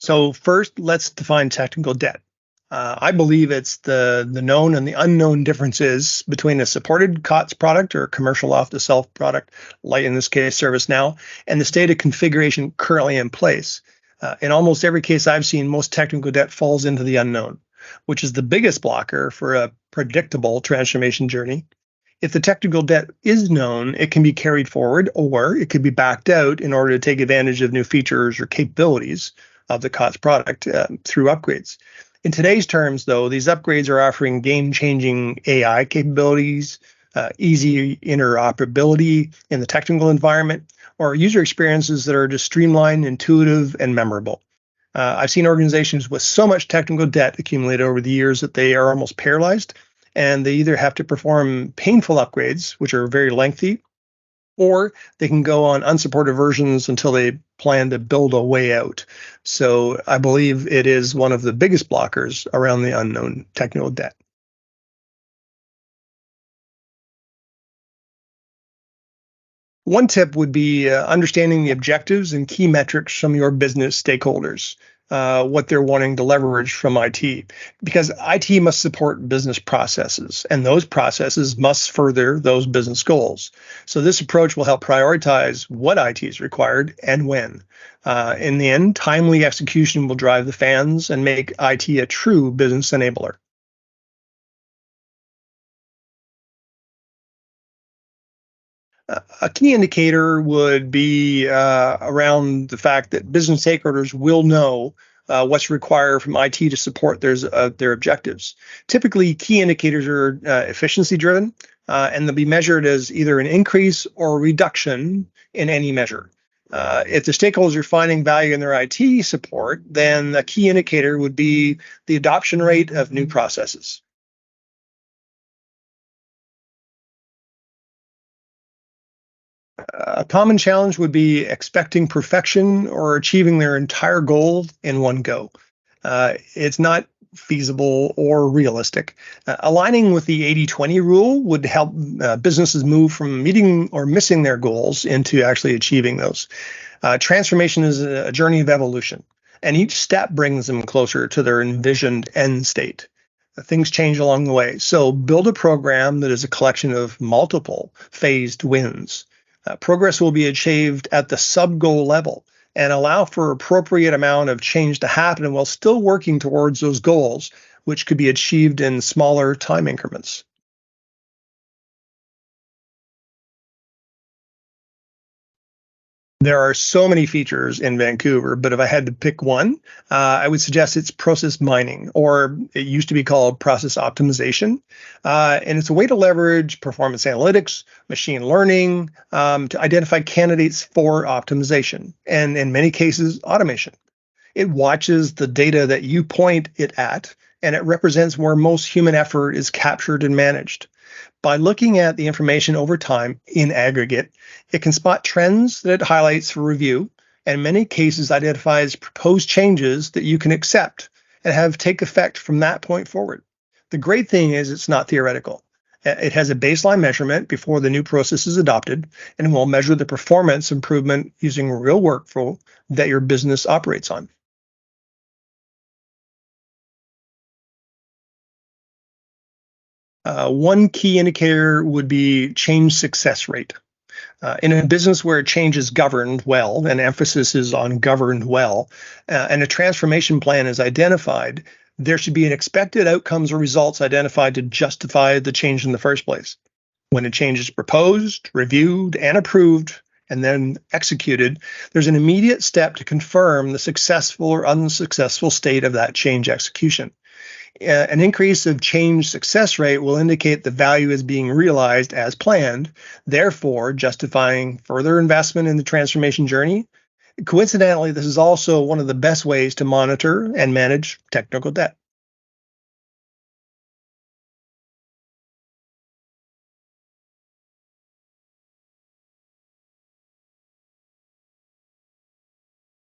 So first, let's define technical debt. I believe it's the known and the unknown differences between a supported COTS product or commercial off-the-shelf product, like in this case ServiceNow, and the state of configuration currently in place. In almost every case I've seen, most technical debt falls into the unknown, which is the biggest blocker for a predictable transformation journey. If the technical debt is known, it can be carried forward or it could be backed out in order to take advantage of new features or capabilities of the COTS product through upgrades. In today's terms, though, these upgrades are offering game-changing AI capabilities, easy interoperability in the technical environment, or user experiences that are just streamlined, intuitive, and memorable. I've seen organizations with so much technical debt accumulated over the years that they are almost paralyzed, and they either have to perform painful upgrades, which are very lengthy, or they can go on unsupported versions until they plan to build a way out. So I believe it is one of the biggest blockers around the unknown technical debt. One tip would be understanding the objectives and key metrics from your business stakeholders, what they're wanting to leverage from IT, because IT must support business processes, and those processes must further those business goals. So this approach will help prioritize what IT is required and when. In the end, timely execution will drive the fans and make IT a true business enabler. A key indicator would be around the fact that business stakeholders will know what's required from IT to support their objectives. Typically, key indicators are efficiency driven, and they'll be measured as either an increase or a reduction in any measure. If the stakeholders are finding value in their IT support, then a key indicator would be the adoption rate of new processes. A common challenge would be expecting perfection or achieving their entire goal in one go. It's not feasible or realistic. Aligning with the 80-20 rule would help businesses move from meeting or missing their goals into actually achieving those. Transformation is a journey of evolution, and each step brings them closer to their envisioned end state. Things change along the way. So build a program that is a collection of multiple phased wins. Progress will be achieved at the sub-goal level and allow for appropriate amount of change to happen while still working towards those goals, which could be achieved in smaller time increments. There are so many features in Vancouver, but if I had to pick one, I would suggest it's process mining, or it used to be called process optimization. And it's a way to leverage performance analytics, machine learning to identify candidates for optimization, and in many cases, automation. It watches the data that you point it at, and it represents where most human effort is captured and managed. By looking at the information over time in aggregate, it can spot trends that it highlights for review, and in many cases identifies proposed changes that you can accept and have take effect from that point forward. The great thing is it's not theoretical. It has a baseline measurement before the new process is adopted, and will measure the performance improvement using real workflow that your business operates on. One key indicator would be change success rate. In a business where change is governed well, and emphasis is on governed well, and a transformation plan is identified, there should be an expected outcomes or results identified to justify the change in the first place. When a change is proposed, reviewed, and approved, and then executed, there's an immediate step to confirm the successful or unsuccessful state of that change execution. An increase of change success rate will indicate the value is being realized as planned, therefore justifying further investment in the transformation journey. Coincidentally, this is also one of the best ways to monitor and manage technical debt.